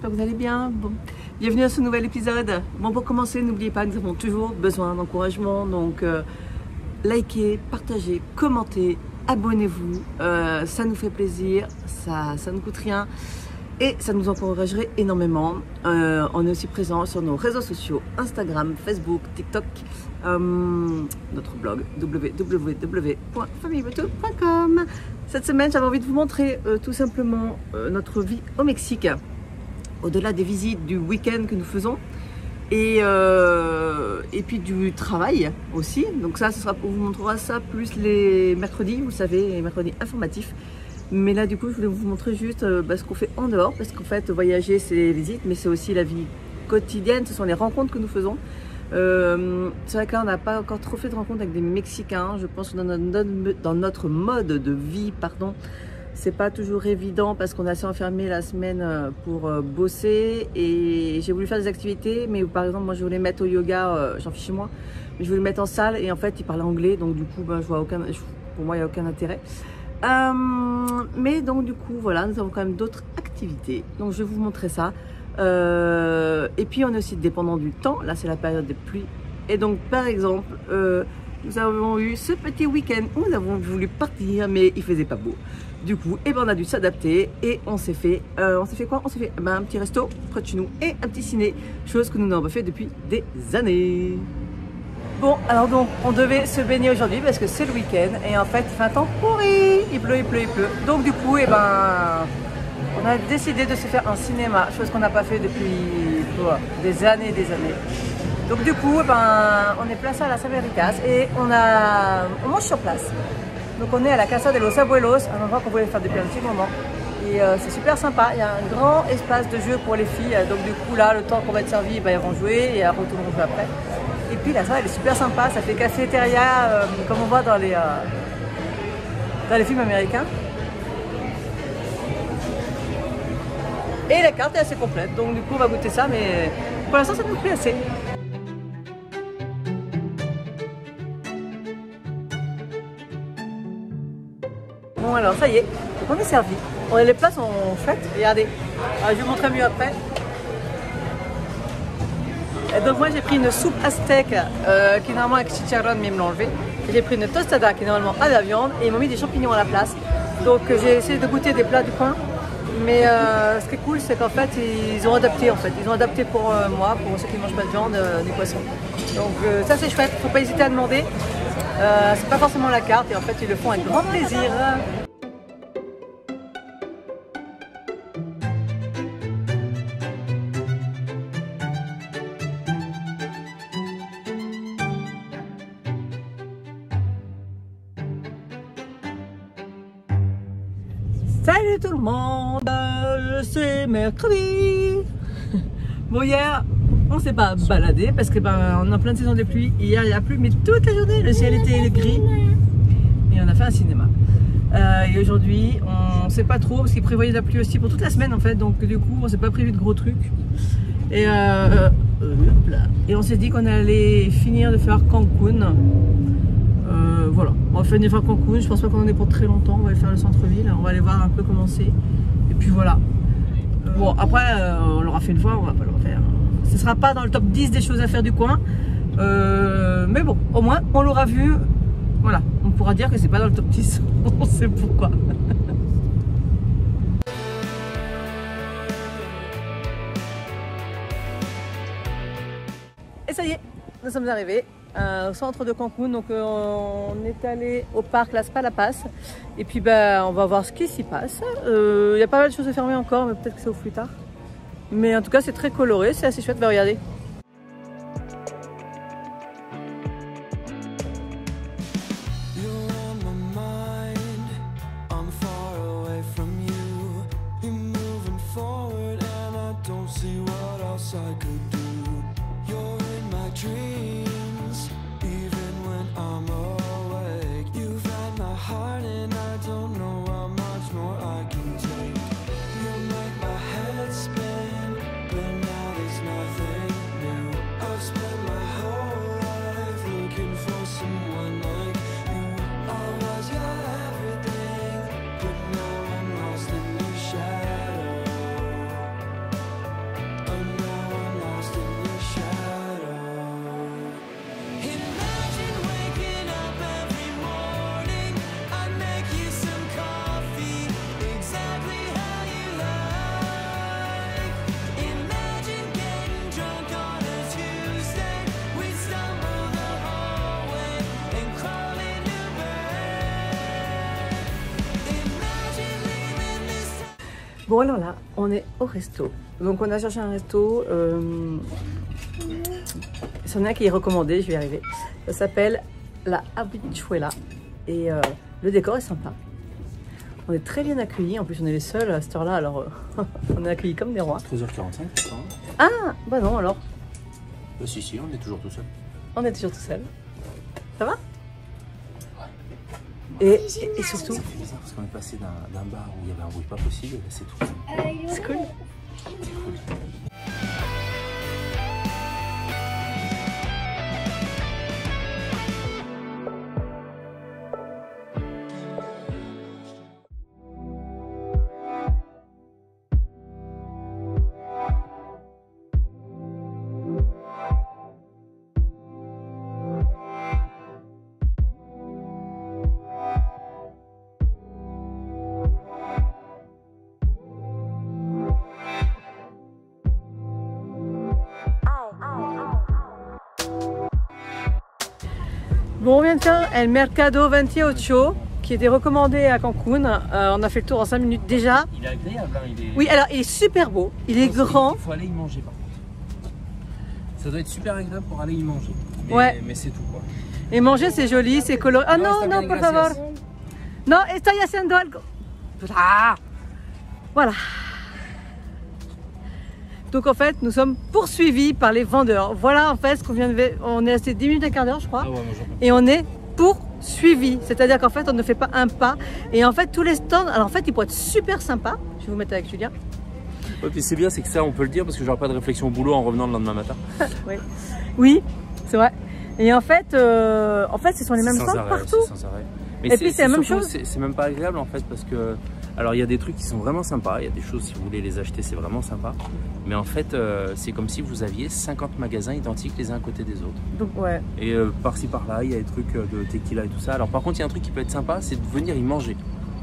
j'espère que vous allez bien. Bon, bienvenue à ce nouvel épisode. Bon, pour commencer, n'oubliez pas que nous avons toujours besoin d'encouragement, donc likez, partagez, commentez, abonnez-vous, ça nous fait plaisir, ça ne coûte rien et ça nous encouragerait énormément. On est aussi présent sur nos réseaux sociaux, Instagram, Facebook, TikTok, notre blog www.famillemoto.com. Cette semaine, j'avais envie de vous montrer tout simplement notre vie au Mexique, au-delà des visites du week-end que nous faisons et puis du travail aussi. Donc ça, on vous montrera ça plus les mercredis, vous savez, les mercredis informatifs. Mais là, du coup, je voulais vous montrer juste ce qu'on fait en dehors, parce qu'en fait, voyager, c'est les visites, mais c'est aussi la vie quotidienne, ce sont les rencontres que nous faisons. C'est vrai que là, on n'a pas encore trop fait de rencontres avec des Mexicains. Je pense que dans notre mode de vie, pardon, c'est pas toujours évident parce qu'on est assez enfermé la semaine pour bosser. Et j'ai voulu faire des activités, mais par exemple, moi, je voulais mettre au yoga, j'en fiche moi, mais je voulais le mettre en salle et en fait, ils parlaient anglais, donc du coup, je vois pour moi, il n'y a aucun intérêt. Mais donc du coup voilà, nous avons quand même d'autres activités, donc je vais vous montrer ça. Et puis on est aussi dépendant du temps, là c'est la période des pluies et donc par exemple nous avons eu ce petit week-end où nous avons voulu partir mais il faisait pas beau, du coup on a dû s'adapter et on s'est fait quoi, on s'est fait un petit resto près de chez nous et un petit ciné, chose que nous n'avons pas fait depuis des années. Bon, alors donc, on devait se baigner aujourd'hui parce que c'est le week-end et en fait, il fait un temps pourri, il pleut. Donc du coup, on a décidé de se faire un cinéma, chose qu'on n'a pas fait depuis des années. Donc du coup, on est placé à Las Américas et on mange sur place. Donc on est à la Casa de los Abuelos, un endroit qu'on voulait faire depuis un petit moment. Et c'est super sympa, il y a un grand espace de jeu pour les filles. Donc du coup, là, le temps qu'on va être servi, elles vont jouer et elles retourneront jouer après. Et puis la salle elle est super sympa, ça fait cafétéria comme on voit dans les films américains. Et la carte est assez complète, donc du coup on va goûter ça, mais pour l'instant ça nous plaît assez. Bon alors ça y est, on est servi. Les plats sont chouettes, regardez. Alors, je vais vous montrer mieux après. Et donc moi j'ai pris une soupe aztèque qui est normalement avec chicharron mais ils me l'ont enlevé. J'ai pris une tostada qui est normalement à la viande et ils m'ont mis des champignons à la place. Donc j'ai essayé de goûter des plats du coin. Mais ce qui est cool c'est qu'en fait ils ont adapté pour moi, pour ceux qui ne mangent pas de viande, du poisson. Donc ça c'est chouette, faut pas hésiter à demander. C'est pas forcément la carte et en fait ils le font avec grand plaisir. Salut tout le monde, c'est mercredi. Bon hier on s'est pas baladé parce que on est en pleine saison de pluie. Hier il a plu mais toute la journée le ciel était gris et on a fait un cinéma. Et aujourd'hui on sait pas trop parce qu'il prévoyait de la pluie aussi pour toute la semaine en fait, donc du coup on s'est pas prévu de gros trucs. Et on s'est dit qu'on allait finir de faire Cancun. Voilà, on va finir faire Cancun, je pense pas qu'on en est pour très longtemps, on va aller faire le centre-ville, on va aller voir un peu comment c'est, et puis voilà. Bon après, on l'aura fait une fois, on va pas le refaire, ce sera pas dans le top 10 des choses à faire du coin, mais bon, au moins on l'aura vu, voilà, on pourra dire que c'est pas dans le top 10, on sait pourquoi. Et ça y est, nous sommes arrivés au centre de Cancun, donc on est allé au parc Las Palapas et puis on va voir ce qui s'y passe. Il y a pas mal de choses à fermer encore, mais peut-être que ça ouvre plus tard. Mais en tout cas c'est très coloré, c'est assez chouette, regardez. Spin, but now there's nothing Bon alors là, on est au resto. Donc on a cherché un resto. C'en est un qui est recommandé, je vais y arriver. Ça s'appelle la Habichuela. Et le décor est sympa. On est très bien accueillis. En plus, on est les seuls à cette heure-là. Alors, on est accueillis comme des rois. 13h45, c'est ça? Ah, bah non alors. Bah si, on est toujours tout seul. On est toujours tout seul. Ça va? Ouais. Et surtout... Ça fait bizarre parce qu'on est passé d'un bar où il y avait un bruit pas possible et là c'est tout. C'est cool. C'est cool. Bon, on vient de faire El Mercado 28, qui était recommandé à Cancun. On a fait le tour en 5 minutes déjà. Il est agréable, hein, il est... Oui, alors il est super beau, il est grand. Il faut aller y manger par contre. Ça doit être super agréable pour aller y manger. Mais, Ouais. Mais c'est tout quoi. Et manger, c'est joli, c'est coloré. Ah non, está non, bien, por favor. gracias. Non, estoy haciendo algo. Ah. Voilà. Donc en fait, nous sommes poursuivis par les vendeurs. Voilà en fait ce qu'on vient de ver. On est resté 10 minutes, un quart d'heure, je crois. Ah ouais, moi, j'en peux. Et on est poursuivis. C'est-à-dire qu'en fait, on ne fait pas un pas. Et en fait, tous les stands, alors en fait, ils pourraient être super sympas. Je vais vous mettre avec Julien. Ouais, puis c'est bien, c'est que ça on peut le dire parce que j'aurai pas de réflexion au boulot en revenant le lendemain matin. Oui, oui, c'est vrai. Et en fait, ce sont les mêmes stands partout. Sans arrêt. Mais Et puis c'est la même surtout, chose. C'est même pas agréable en fait parce que alors il y a des trucs qui sont vraiment sympas, il y a des choses si vous voulez les acheter c'est vraiment sympa. Mais en fait c'est comme si vous aviez 50 magasins identiques les uns à côté des autres. Donc ouais. Et par-ci par-là il y a des trucs de tequila et tout ça. Alors par contre il y a un truc qui peut être sympa, c'est de venir y manger.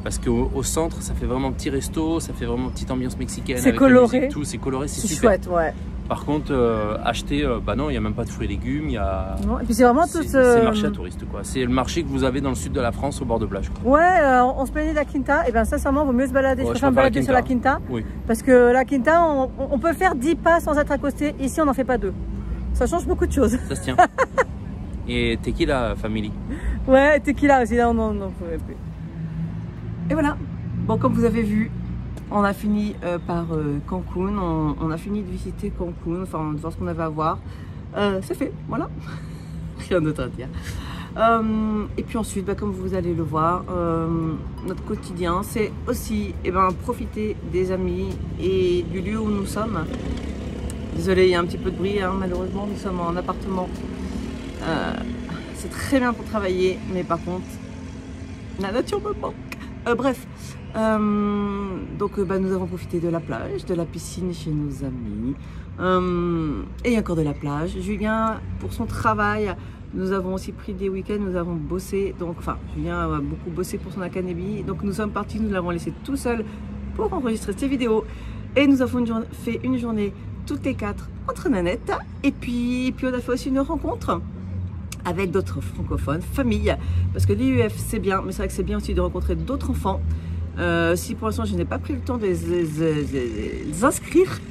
Parce qu'au centre ça fait vraiment petit resto, ça fait vraiment petite ambiance mexicaine. C'est avec coloré. la musique, tout, c'est coloré, c'est C'est super. chouette, ouais. Par contre, acheter, bah non, il n'y a même pas de fruits et légumes, il y a... Non, et puis c'est vraiment tout C'est ce... marché à touristes, quoi. C'est le marché que vous avez dans le sud de la France, au bord de plage, quoi. Ouais, on se plaignait de la Quinta. Et bien sincèrement, il vaut mieux se balader. Ouais, je je préfère me préfère la balader sur la Quinta. Oui. Parce que la Quinta, on peut faire 10 pas sans être accosté. Ici, on n'en fait pas 2. Ça change beaucoup de choses. Ça se tient. Et tequila family. Ouais, tequila aussi, là, on n'en pouvait plus. Et voilà. Bon, comme vous avez vu, on a fini par Cancun. On a fini de visiter Cancun, enfin, de voir ce qu'on avait à voir. C'est fait, voilà. Rien d'autre à dire. Et puis ensuite, bah, comme vous allez le voir, notre quotidien, c'est aussi profiter des amis et du lieu où nous sommes. Désolée, il y a un petit peu de bruit, hein, malheureusement, nous sommes en appartement. C'est très bien pour travailler, mais par contre, la nature me manque. Bref, donc nous avons profité de la plage, de la piscine chez nos amis, et encore de la plage. Julien, pour son travail, nous avons aussi pris des week-ends, nous avons bossé, donc enfin Julien a beaucoup bossé pour son académie, donc nous sommes partis, nous l'avons laissé tout seul pour enregistrer ces vidéos, et nous avons fait une journée toutes les 4 entre nanettes, et puis on a fait aussi une rencontre avec d'autres francophones, famille, parce que l'IUF c'est bien, mais c'est vrai que c'est bien aussi de rencontrer d'autres enfants. Si pour l'instant je n'ai pas pris le temps de les inscrire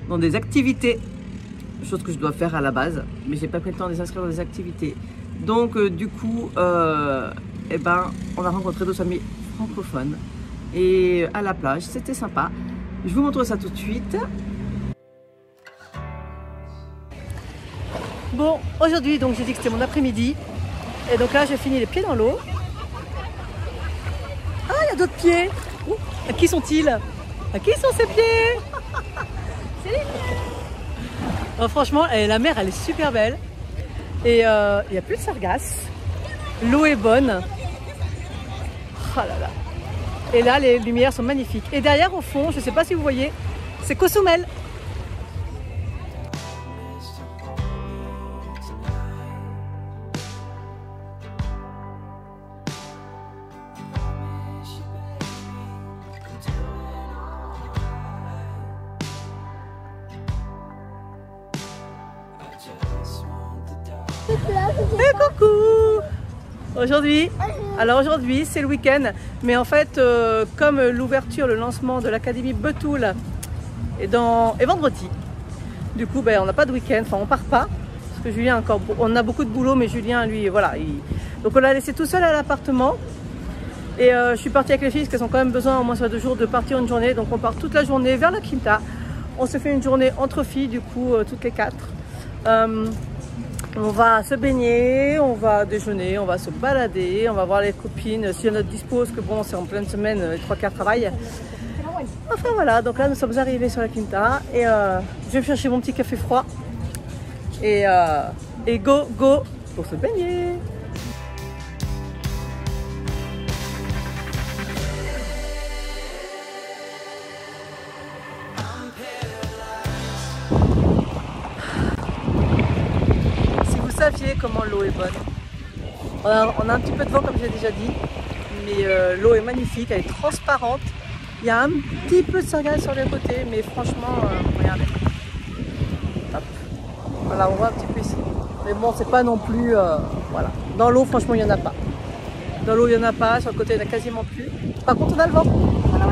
dans des activités, chose que je dois faire à la base, mais j'ai pas pris le temps de les inscrire dans des activités. Donc du coup, on a rencontré d'autres amis francophones et à la plage, c'était sympa. Je vous montre ça tout de suite. Bon, aujourd'hui, donc j'ai dit que c'était mon après-midi. Et donc là, j'ai fini les pieds dans l'eau. Ah, il y a d'autres pieds. Ouh, à qui sont-ils? À qui sont ces pieds? C'est les pieds. Franchement, la mer, elle est super belle. Et il n'y a plus de sargasses. L'eau est bonne. Oh là là. Et là, les lumières sont magnifiques. Et derrière, au fond, je ne sais pas si vous voyez, c'est Cozumel. Et coucou! Aujourd'hui, c'est le week-end, mais en fait, comme l'ouverture, le lancement de l'Académie Betoul est vendredi, du coup, ben, on n'a pas de week-end, enfin on part pas, parce que Julien on a beaucoup de boulot, mais Julien, lui, voilà, donc on l'a laissé tout seul à l'appartement. Et je suis partie avec les filles parce qu'elles ont quand même besoin au moins sur 2 jours de partir une journée, donc on part toute la journée vers la Quinta. On se fait une journée entre filles, du coup, toutes les 4. On va se baigner, on va déjeuner, on va se balader, on va voir les copines si on a dispo, parce que bon, c'est en pleine semaine, les 3/4 travaillent. Enfin voilà, donc là nous sommes arrivés sur la Quinta et je vais me chercher mon petit café froid et go pour se baigner. Saviez comment l'eau est bonne. On a un petit peu de vent comme j'ai déjà dit, mais l'eau est magnifique, elle est transparente. Il y a un petit peu de sargasse sur les côtés, mais franchement, regardez. Hop. Voilà, on voit un petit peu ici. Mais bon, c'est pas non plus... voilà. Dans l'eau, franchement, il n'y en a pas. Dans l'eau, il n'y en a pas. Sur le côté, il n'y en a quasiment plus. Par contre, on a le vent. Voilà.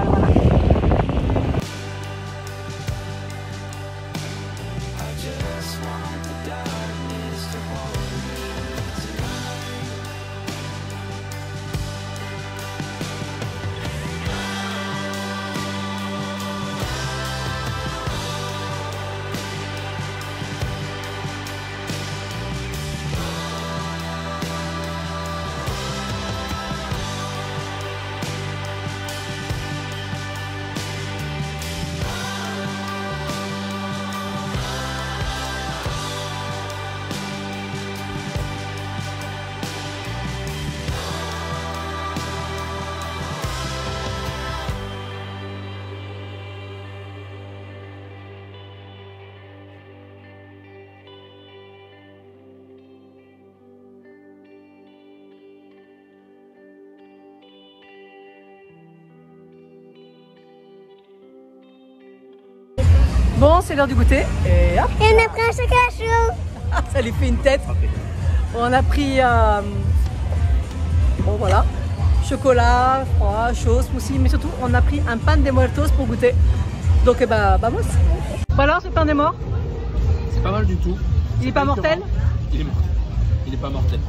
Bon, c'est l'heure du goûter. Et hop. Et on a pris un chocolat chaud. Ça lui fait une tête. On a pris, bon voilà, chocolat, froid, chaud, smoothie, mais surtout on a pris un pan de muertos pour goûter. Donc vamos. Bon alors, ce pain des morts, C'est pas mal du tout. il est pas mortel? Il est mort. Il est pas mortel.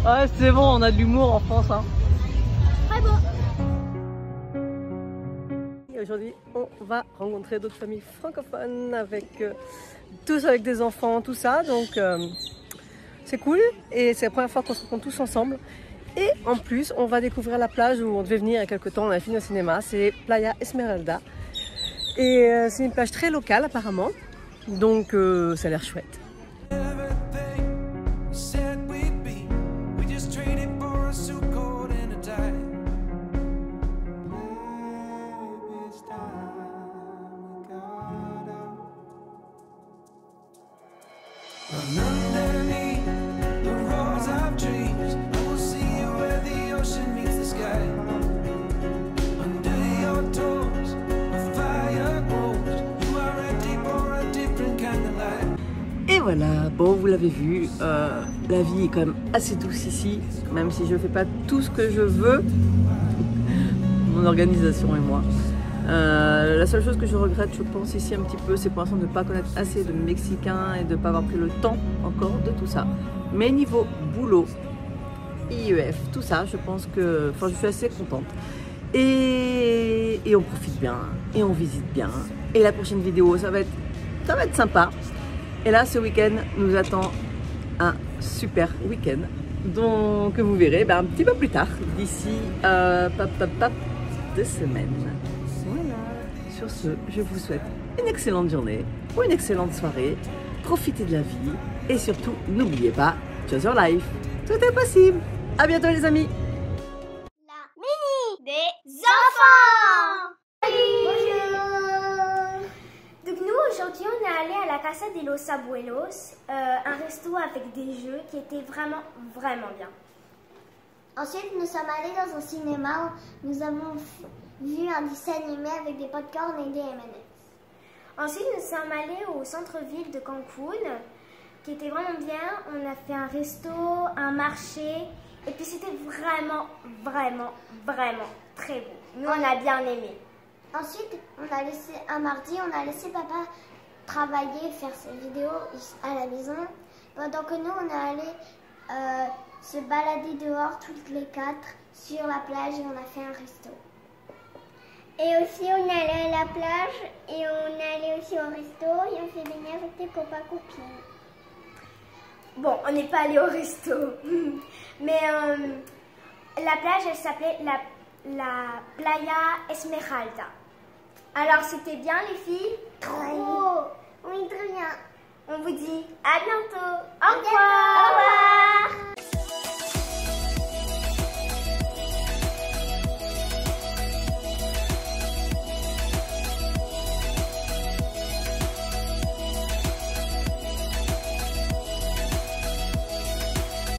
Ouais, c'est bon, on a de l'humour en France. Hein. Très bon. Aujourd'hui, on va rencontrer d'autres familles francophones, tous avec des enfants, tout ça. Donc, c'est cool. Et c'est la première fois qu'on se rencontre tous ensemble. Et en plus, on va découvrir la plage où on devait venir il y a quelques temps. On a fini au cinéma. C'est Playa Esmeralda. Et c'est une plage très locale, apparemment. Donc, ça a l'air chouette. Et voilà, bon, vous l'avez vu, la vie est quand même assez douce ici, même si je ne fais pas tout ce que je veux, mon organisation et moi. La seule chose que je regrette, je pense, ici un petit peu, c'est pour l'instant de ne pas connaître assez de Mexicains et de ne pas avoir pris le temps encore de tout ça. Mais niveau boulot, IEF, tout ça, je pense que, enfin, je suis assez contente. Et on profite bien, et on visite bien. Et la prochaine vidéo, ça va être sympa. Et là, ce week-end nous attend un super week-end, donc que vous verrez un petit peu plus tard, d'ici 2 semaines. Voilà. Sur ce, je vous souhaite une excellente journée ou une excellente soirée. Profitez de la vie et surtout, n'oubliez pas, choose your life. Tout est possible. À bientôt les amis. La mini des enfants. Bonjour. Donc nous aujourd'hui on est allé à la Casa de los Abuelos, un resto avec des jeux qui était vraiment bien. Ensuite nous sommes allés dans un cinéma où nous avons vu un dessin animé avec des popcorn et des M&M's. Ensuite nous sommes allés au centre-ville de Cancun qui était vraiment bien. On a fait un resto, un marché Et puis c'était vraiment, vraiment, vraiment très beau. Nous, on a bien aimé. Ensuite, un mardi, on a laissé papa travailler, faire ses vidéos à la maison. Pendant que nous, on est allé se balader dehors toutes les 4 sur la plage et on a fait un resto. Et aussi, on est allé à la plage et on est allé aussi au resto et on s'est baigné avec des copains-copines. Bon, on n'est pas allé au resto, mais la plage, elle s'appelait la Playa Esmeralda. Alors, c'était bien, les filles? Trop! Oui, très bien. On vous dit à bientôt. Au revoir.